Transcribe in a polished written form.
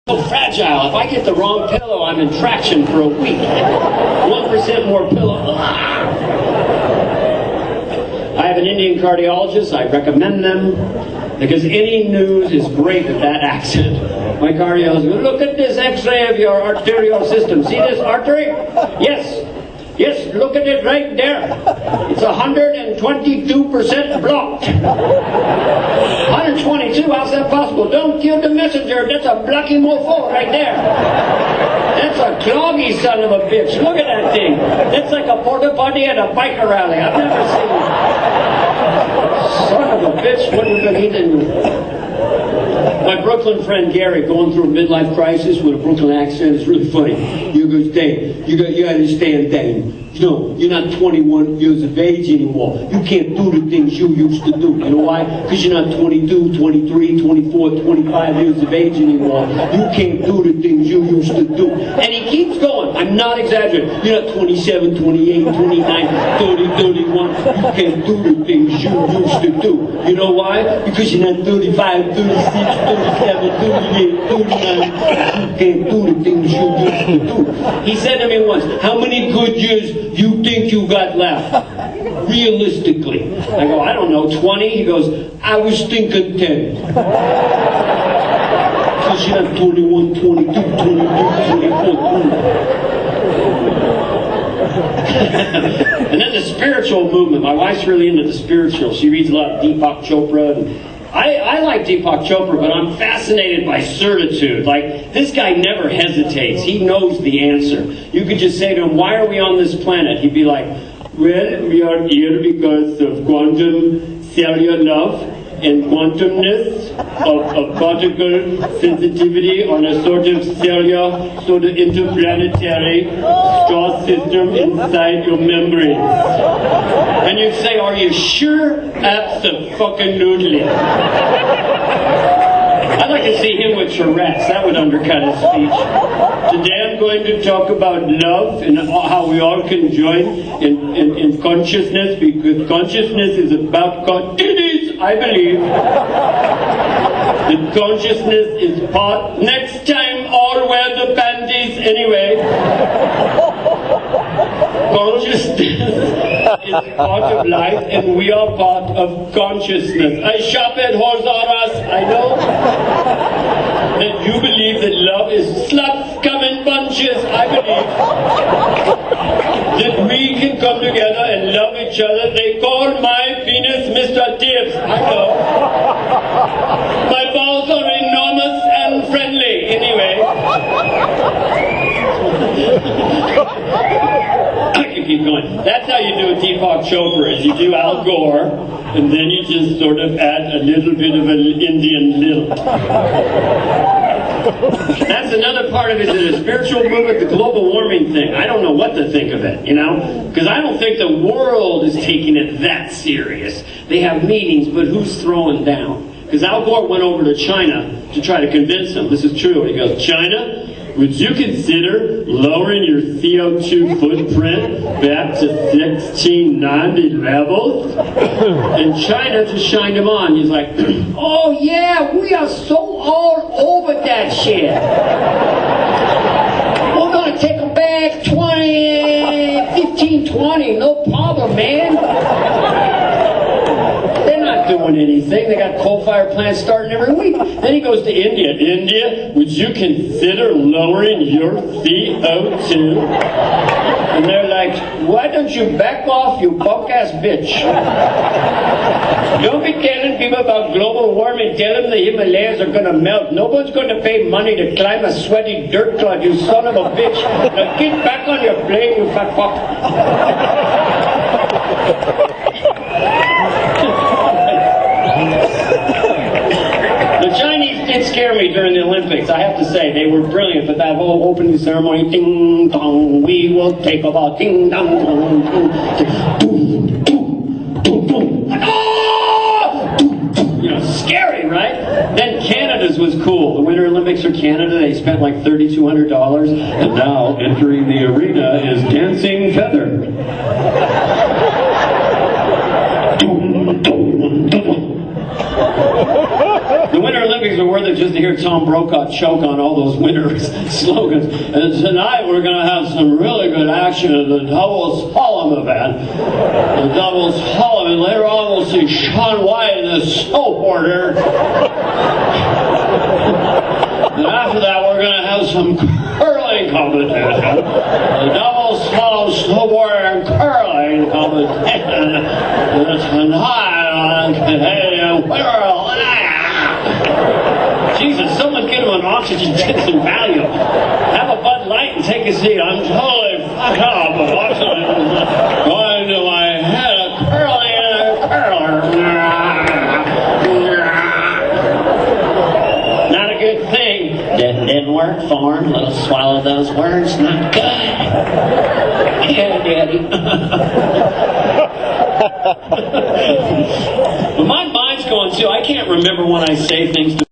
so fragile. If I get the wrong pillow, I'm in traction for a week. 1% more pillow. I have an Indian cardiologist. I recommend them because any news is great at that accent. My cardiologist goes, look at this x-ray of your arterial system. See this artery? Yes. Yes, look at it right there. It's 122% blocked. 122? How's that possible? Don't kill the messenger. That's a blocky mofo right there. That's a cloggy son of a bitch. Look at that thing. That's like a porta potty at a biker rally. I've never seen it. Son of a bitch. What are you going to eat? My Brooklyn friend Gary, going through a midlife crisis with a Brooklyn accent, is really funny. He goes, Dave, you understand, Dave. You know, you're not 21 years of age anymore. You can't do the things you used to do. You know why? Because you're not 22, 23, 24, 25 years of age anymore. You can't do the things you used to do. And he keeps going. I'm not exaggerating. You're not 27, 28, 29, 30, 31. You can't do the things you used to do. You know why? Because you're not 35, 36, 37, 38, 39. You can't do the things you used to do. He said to me once, how many good years you think you got left? Realistically. I go, I don't know, 20? He goes, I was thinking 10. Because you're not 21, 22, 23, 24, 20. And then the spiritual movement. My wife's really into the spiritual. She reads a lot of Deepak Chopra. And I like Deepak Chopra, but I'm fascinated by certitude. Like, this guy never hesitates. He knows the answer. You could just say to him, why are we on this planet? He'd be like, well, we are here because of quantum cellular love and quantumness of particle sensitivity on a sort of cellular, sort of interplanetary star system inside your membranes. And you'd say, are you sure? Abso-fucking-noodly. I'd like to see him with Tourette's. That would undercut his speech. Today I'm going to talk about love and how we all can join in consciousness, because consciousness is about... It is, I believe. that consciousness is part... Next time, all wear the panties anyway. Consciousness is part of life, and we are part of consciousness. I shop at Horzaras. I know that you believe that love is sluts come in bunches. I believe that we can come together and love each other. They call my penis Mr. Tibbs. I know. My balls are enormous and friendly. Anyway. I can keep going. That's how you do a Deepak Chopra, is you do Al Gore, and then you just sort of add a little bit of an Indian lilt. That's another part of it, the spiritual movement, the global warming thing. I don't know what to think of it, you know? Because I don't think the world is taking it that serious. They have meetings, but who's throwing down? Because Al Gore went over to China to try to convince them. This is true. He goes, China, would you consider lowering your CO2 footprint back to 1690 levels? And China just shined him on. He's like, oh yeah, we are so all over that shit. We're going to take them back 15, 20, no problem, man. Doing anything. They got coal-fired plants starting every week. Then he goes to India. India, would you consider lowering your CO2? And they're like, why don't you back off, you punk-ass bitch? Don't be telling people about global warming. Tell them the Himalayas are going to melt. Nobody's going to pay money to climb a sweaty dirt clod, you son of a bitch. Now get back on your plane, you fat fuck. The Chinese did scare me during the Olympics, I have to say. They were brilliant, but that whole opening ceremony, ding dong, we will take over, ding dong, dong, dong, boom, boom, boom, you know, scary, right? Then Canada's was cool. The Winter Olympics for Canada, they spent like $3,200, and now entering the arena is Dancing Feather. The Winter Olympics Sundays are worth it just to hear Tom Brokaw choke on all those winter slogans. And tonight we're going to have some really good action at the double slalom event. The double slalom, and later on we'll see Shaun White in the snowboarder. And after that we're going to have some curling competition. The double slalom, snowboarder, and curling competition. And tonight on Canadian World. Jesus, someone get him an oxygen Jensen value. Have a Bud Light and take a seat. I'm totally fucked up with oxygen going to my head. A curling and a curler. Not a good thing. Didn't work for him. Little swallow those words. Not good. Yeah, Daddy. But my mind's going too. I can't remember when I say things to